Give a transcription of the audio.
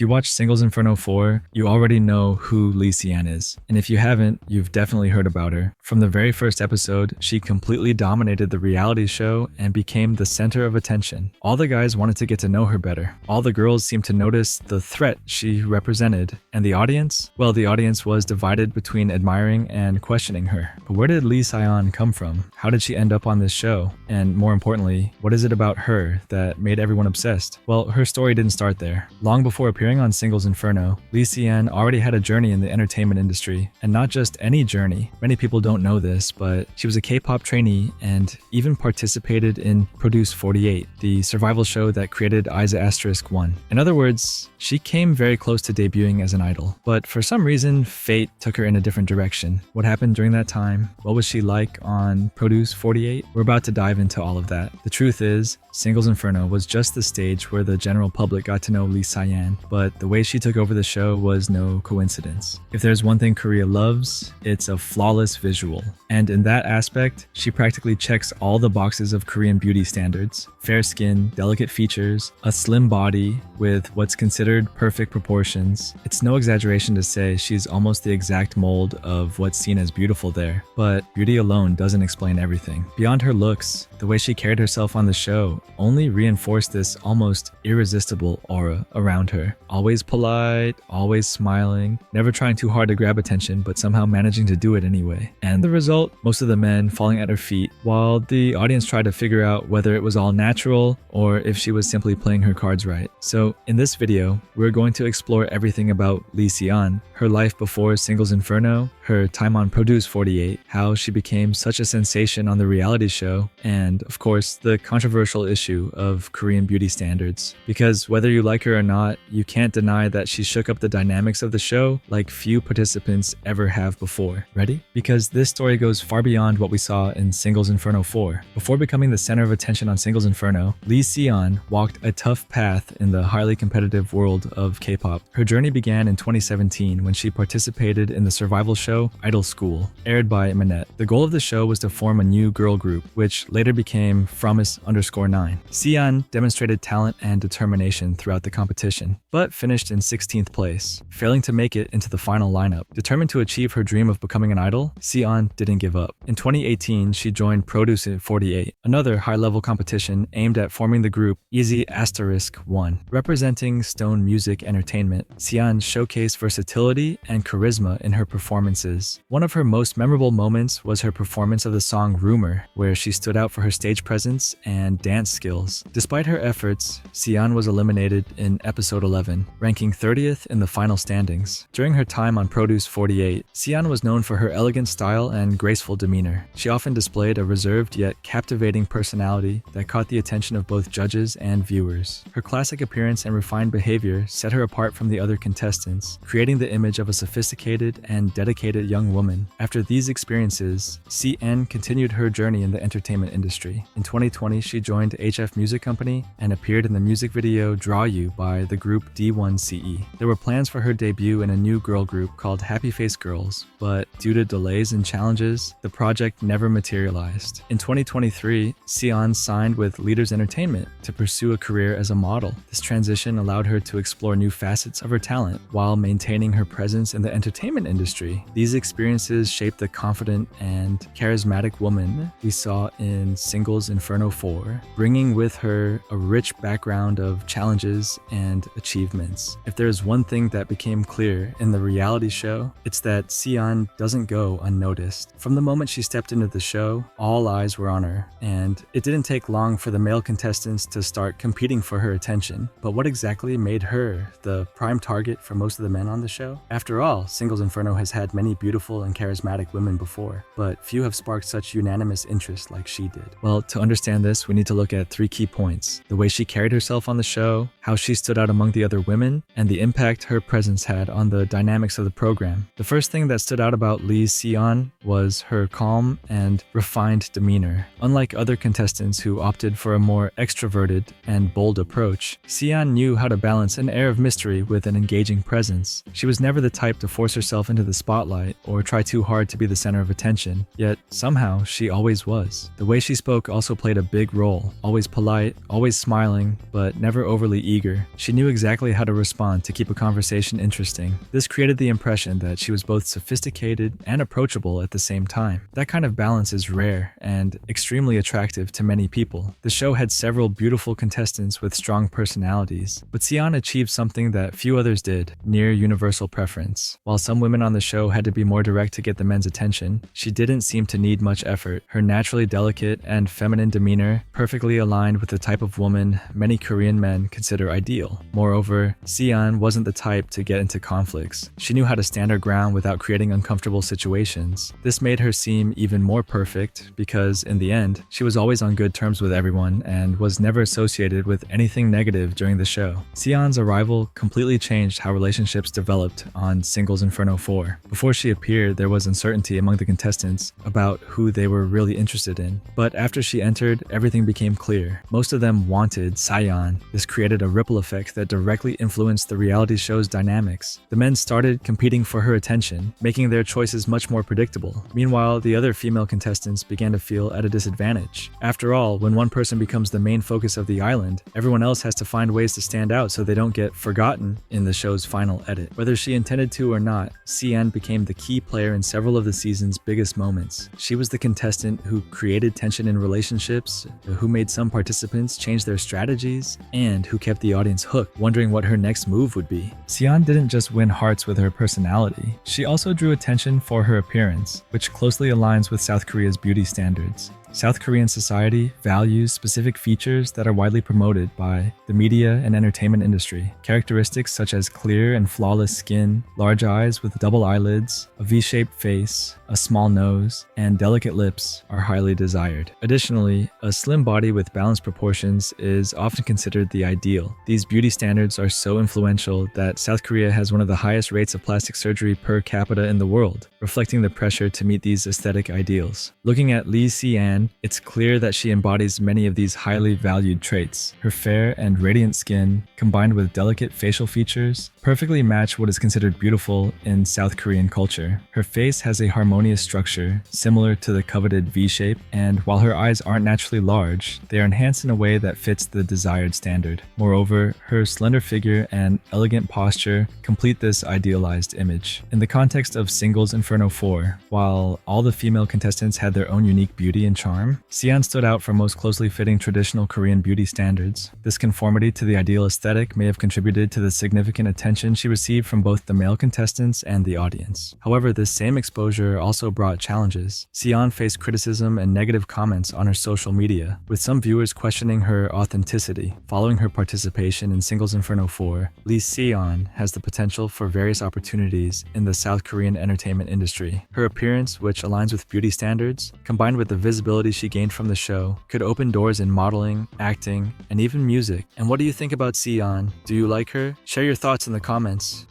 you watched Singles Inferno 4, you already know who Lee Si-an is. And if you haven't, you've definitely heard about her. From the very first episode, she completely dominated the reality show and became the center of attention. All the guys wanted to get to know her better. All the girls seemed to notice the threat she represented. And the audience? Well, the audience was divided between admiring and questioning her. But where did Lee Si-an come from? How did she end up on this show? And more importantly, what is it about her that made everyone obsessed? Well, her story didn't start there. Long before appearing on Singles Inferno, Lee Si-an already had a journey in the entertainment industry, and not just any journey. Many people don't know this, but she was a K-pop trainee and even participated in Produce 48, the survival show that created Isa*1. In other words, she came very close to debuting as an idol, but for some reason, fate took her in a different direction. What happened during that time? What was she like on Produce 48? We're about to dive into all of that. The truth is, Singles Inferno was just the stage where the general public got to know Lee Si-an, but the way she took over the show was no coincidence. If there's one thing Korea loves, it's a flawless visual. And in that aspect, she practically checks all the boxes of Korean beauty standards. Fair skin, delicate features, a slim body with what's considered perfect proportions. It's no exaggeration to say she's almost the exact mold of what's seen as beautiful there. But beauty alone doesn't explain everything. Beyond her looks, the way she carried herself on the show only reinforced this almost irresistible aura around her. Always polite, always smiling, never trying too hard to grab attention, but somehow managing to do it anyway. And the result, most of the men falling at her feet, while the audience tried to figure out whether it was all natural or if she was simply playing her cards right. So in this video, we're going to explore everything about Lee Si-an, her life before Singles Inferno, her time on Produce 48, how she became such a sensation on the reality show, and of course, the controversial issue of Korean beauty standards. Because whether you like her or not, you can't deny that she shook up the dynamics of the show like few participants ever have before. Ready? Because this story goes far beyond what we saw in Singles Inferno 4. Before becoming the center of attention on Singles Inferno, Lee Si-an walked a tough path in the highly competitive world of K-pop. Her journey began in 2017 when she participated in the survival show Idol School, aired by Manette. The goal of the show was to form a new girl group, which later became Fromis_9. Si-an demonstrated talent and determination throughout the competition, but finished in 16th place, failing to make it into the final lineup. Determined to achieve her dream of becoming an idol, Si-an didn't give up. In 2018, she joined Produce 48, another high-level competition aimed at forming the group Easy*1. Representing Stone Music Entertainment, Si-an showcased versatility and charisma in her performances. One of her most memorable moments was her performance of the song Rumor, where she stood out for her stage presence and dance skills. Despite her efforts, Si-an was eliminated in episode 11, ranking 30th in the final standings. During her time on Produce 48, Si-an was known for her elegant style and graceful demeanor. She often displayed a reserved yet captivating personality that caught the attention of both judges and viewers. Her classic appearance and refined behavior set her apart from the other contestants, creating the image of a sophisticated and dedicated young woman. After these experiences, Si-an continued her journey in the entertainment industry. In 2020, she joined HF Music Company and appeared in the music video Draw You by the group D1CE. There were plans for her debut in a new girl group called Happy Face Girls, but due to delays and challenges, the project never materialized. In 2023, Si-an signed with Leaders Entertainment to pursue a career as a model. This transition allowed her to explore new facets of her talent while maintaining her presence in the entertainment industry. These experiences shaped the confident and charismatic woman we saw in Singles Inferno 4, bringing with her a rich background of challenges and achievements. If there's one thing that became clear in the reality show, it's that Si-an doesn't go unnoticed. From the moment she stepped into the show, all eyes were on her, and it didn't take long for the male contestants to start competing for her attention. But what exactly made her the prime target for most of the men on the show? After all, Singles Inferno has had many beautiful and charismatic women before, but few have sparked such unanimous interest like she did. Well, to understand this, we need to look at 3 key points: the way she carried herself on the show, how she stood out among the other women, and the impact her presence had on the dynamics of the program. The first thing that stood out about Lee Si-an was her calm and refined demeanor. Unlike other contestants who opted for a more extroverted and bold approach, Si-an knew how to balance an air of mystery with an engaging presence. She was never the type to force herself into the spotlight or try too hard to be the center of attention, yet somehow she always was. The way she spoke also played a big role. Always polite, always smiling, but never overly eager. She knew exactly exactly how to respond to keep a conversation interesting. This created the impression that she was both sophisticated and approachable at the same time. That kind of balance is rare and extremely attractive to many people. The show had several beautiful contestants with strong personalities, but Sion achieved something that few others did: near universal preference. While some women on the show had to be more direct to get the men's attention, she didn't seem to need much effort. Her naturally delicate and feminine demeanor perfectly aligned with the type of woman many Korean men consider ideal. Moreover, Sion wasn't the type to get into conflicts. She knew how to stand her ground without creating uncomfortable situations. This made her seem even more perfect because, in the end, she was always on good terms with everyone and was never associated with anything negative during the show. Sion's arrival completely changed how relationships developed on Singles Inferno 4. Before she appeared, there was uncertainty among the contestants about who they were really interested in. But after she entered, everything became clear. Most of them wanted Sion. This created a ripple effect that directly influenced the reality show's dynamics. The men started competing for her attention, making their choices much more predictable. Meanwhile, the other female contestants began to feel at a disadvantage. After all, when one person becomes the main focus of the island, everyone else has to find ways to stand out so they don't get forgotten in the show's final edit. Whether she intended to or not, Sion became the key player in several of the season's biggest moments. She was the contestant who created tension in relationships, who made some participants change their strategies, and who kept the audience hooked, wondering what her next move would be. Sion didn't just win hearts with her personality, she also drew attention for her appearance, which closely aligns with South Korea's beauty standards. South Korean society values specific features that are widely promoted by the media and entertainment industry. Characteristics such as clear and flawless skin, large eyes with double eyelids, a V-shaped face, a small nose, and delicate lips are highly desired. Additionally, a slim body with balanced proportions is often considered the ideal. These beauty standards are so influential that South Korea has one of the highest rates of plastic surgery per capita in the world, reflecting the pressure to meet these aesthetic ideals. Looking at Lee Si-an, it's clear that she embodies many of these highly valued traits. Her fair and radiant skin, combined with delicate facial features, perfectly match what is considered beautiful in South Korean culture. Her face has a harmonious structure, similar to the coveted V-shape, and while her eyes aren't naturally large, they are enhanced in a way that fits the desired standard. Moreover, her slender figure and elegant posture complete this idealized image. In the context of Singles Inferno 4, while all the female contestants had their own unique beauty and charm, Sion stood out for most closely fitting traditional Korean beauty standards. This conformity to the ideal aesthetic may have contributed to the significant attention she received from both the male contestants and the audience. However, this same exposure also brought challenges. Sion faced criticism and negative comments on her social media, with some viewers questioning her authenticity. Following her participation in Singles Inferno 4, Lee Si-an has the potential for various opportunities in the South Korean entertainment industry. Her appearance, which aligns with beauty standards, combined with the visibility she gained from the show, could open doors in modeling, acting, and even music. And what do you think about Sion? Do you like her? Share your thoughts in the comments.